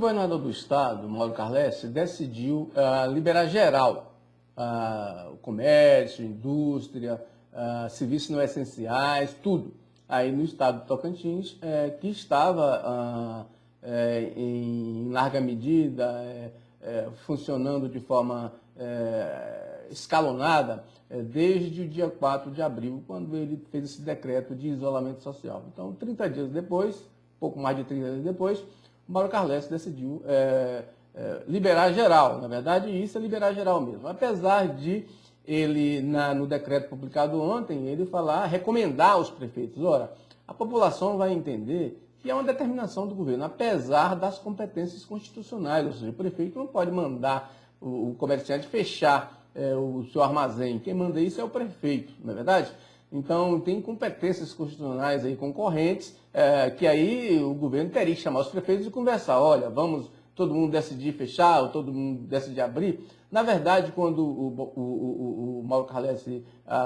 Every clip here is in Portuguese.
governador do estado, Mauro Carles, decidiu liberar geral o comércio, indústria, serviços não essenciais, tudo. Aí no estado do Tocantins, que estava em larga medida funcionando de forma escalonada desde o dia 4 de abril, quando ele fez esse decreto de isolamento social. Então, 30 dias depois, pouco mais de 30 dias depois, o Mauro Carles decidiu liberar geral. Na verdade, isso é liberar geral mesmo. Apesar de ele, no decreto publicado ontem, ele recomendar aos prefeitos, ora, a população vai entender que é uma determinação do governo, apesar das competências constitucionais, ou seja, o prefeito não pode mandar o comerciante fechar o seu armazém. Quem manda isso é o prefeito, não é verdade? Então, tem competências constitucionais aí concorrentes, que aí o governo teria que chamar os prefeitos e conversar. Olha, vamos todo mundo decidir fechar, ou todo mundo decidir abrir. Na verdade, quando o Mauro Carles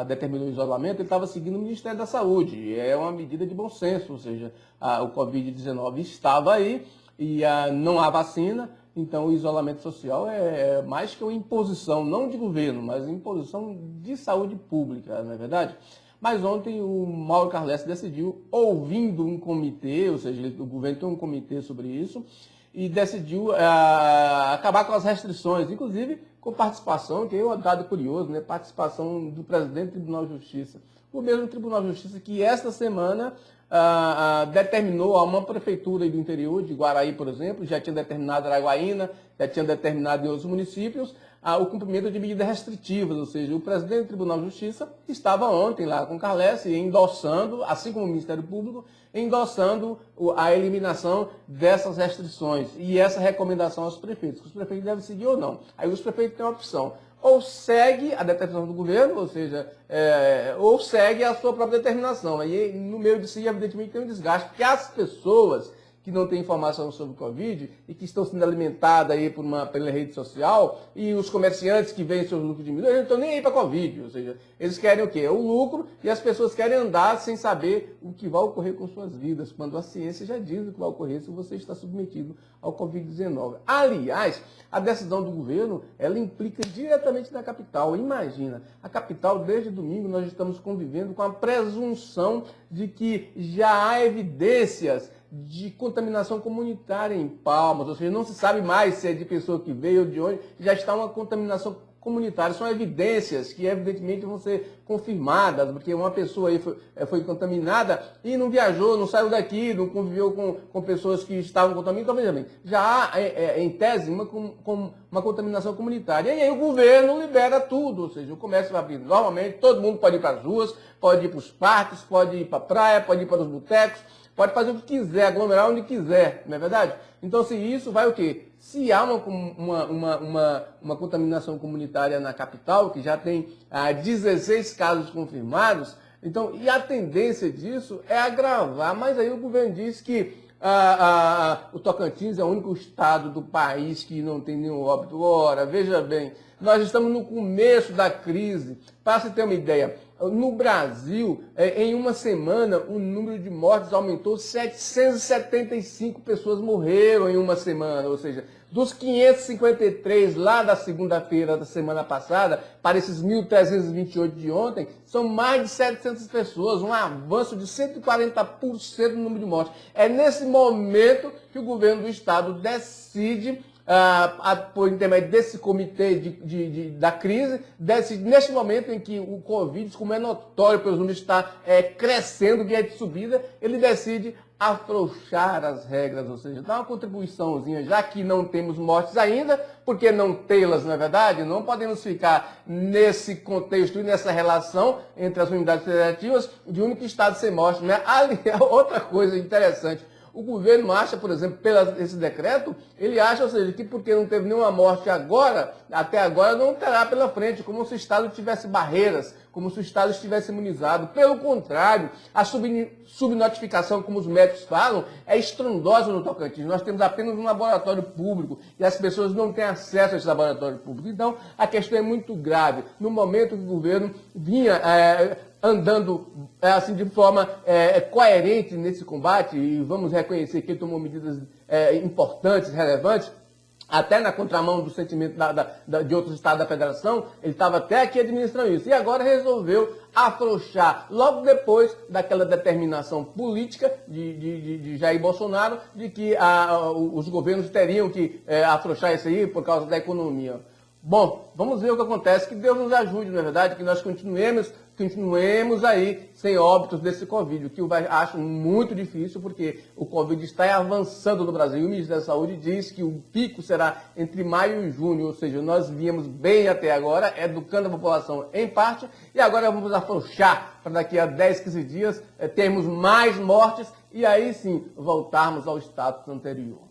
determinou o isolamento, ele estava seguindo o Ministério da Saúde. É uma medida de bom senso, ou seja, o Covid-19 estava aí e não há vacina. Então, o isolamento social é mais que uma imposição, não de governo, mas uma imposição de saúde pública, não é verdade? Mas ontem o Mauro Carles decidiu, ouvindo um comitê, ou seja, o governo tem um comitê sobre isso, e decidiu acabar com as restrições, inclusive com participação, que é um dado curioso, né? Participação do presidente do Tribunal de Justiça. O mesmo Tribunal de Justiça que esta semana determinou a uma prefeitura do interior, de Guaraí, por exemplo, já tinha determinado Araguaína, já tinha determinado em outros municípios, o cumprimento de medidas restritivas, ou seja, o presidente do Tribunal de Justiça estava ontem lá com Carles endossando, assim como o Ministério Público, endossando a eliminação dessas restrições e essa recomendação aos prefeitos, que os prefeitos devem seguir ou não. Aí os prefeitos têm uma opção, ou segue a determinação do governo, ou seja, ou segue a sua própria determinação. Aí no meio de si, evidentemente, tem um desgaste, porque as pessoas que não têm informação sobre o Covid e que estão sendo alimentadas aí pela rede social, e os comerciantes que veem seus lucros diminuir, eles não estão nem aí para a Covid, ou seja, eles querem o quê? O lucro, e as pessoas querem andar sem saber o que vai ocorrer com suas vidas, quando a ciência já diz o que vai ocorrer se você está submetido ao Covid-19. Aliás, a decisão do governo, ela implica diretamente na capital. Imagina, a capital, desde domingo, nós estamos convivendo com a presunção de que já há evidências de contaminação comunitária em Palmas, ou seja, não se sabe mais se é de pessoa que veio ou de onde, já está uma contaminação comunitária. São evidências que evidentemente vão ser confirmadas, porque uma pessoa aí foi contaminada e não viajou, não saiu daqui, não conviveu com pessoas que estavam contaminadas. Então, veja bem, já há em tese uma contaminação comunitária. E aí o governo libera tudo, ou seja, o comércio vai abrir normalmente, todo mundo pode ir para as ruas, pode ir para os parques, pode ir para a praia, pode ir para os botecos, pode fazer o que quiser, aglomerar onde quiser, não é verdade? Então, se isso vai o quê? Se há uma contaminação comunitária na capital, que já tem 16 casos confirmados, então, e a tendência disso é agravar, mas aí o governo diz que o Tocantins é o único estado do país que não tem nenhum óbito. Ora, veja bem, nós estamos no começo da crise. Para você ter uma ideia, no Brasil, em uma semana, o número de mortes aumentou, 775 pessoas morreram em uma semana, ou seja, dos 553 lá da segunda-feira da semana passada, para esses 1.328 de ontem, são mais de 700 pessoas, um avanço de 140% no número de mortes. É nesse momento que o governo do estado decide, por intermédio desse comitê da crise, decide, neste momento em que o Covid, como é notório pelos números, está crescendo, via de subida, ele decide afrouxar as regras, ou seja, dar uma contribuiçãozinha, já que não temos mortes ainda, porque não tê-las, não é verdade? Não podemos ficar nesse contexto e nessa relação entre as unidades federativas de único estado sem morte, né? Aliás, outra coisa interessante, o governo acha, por exemplo, esse decreto, ele acha, ou seja, que porque não teve nenhuma morte agora, até agora não terá pela frente, como se o Estado tivesse barreiras, como se o Estado estivesse imunizado. Pelo contrário, a subnotificação, como os médicos falam, é estrondosa no Tocantins. Nós temos apenas um laboratório público e as pessoas não têm acesso a esse laboratório público. Então, a questão é muito grave. No momento que o governo vinha andando assim de forma coerente nesse combate, e vamos reconhecer que ele tomou medidas importantes, relevantes, até na contramão do sentimento de outros estados da federação, ele estava até aqui administrando isso. E agora resolveu afrouxar, logo depois daquela determinação política de Jair Bolsonaro, de que os governos teriam que afrouxar isso aí por causa da economia. Bom, vamos ver o que acontece, que Deus nos ajude, na verdade, que nós continuemos aí sem óbitos desse Covid, o que eu acho muito difícil, porque o Covid está avançando no Brasil. O Ministério da Saúde diz que o pico será entre maio e junho, ou seja, nós viemos bem até agora, educando a população em parte, e agora vamos afrouxar para daqui a 10, 15 dias termos mais mortes e aí sim voltarmos ao status anterior.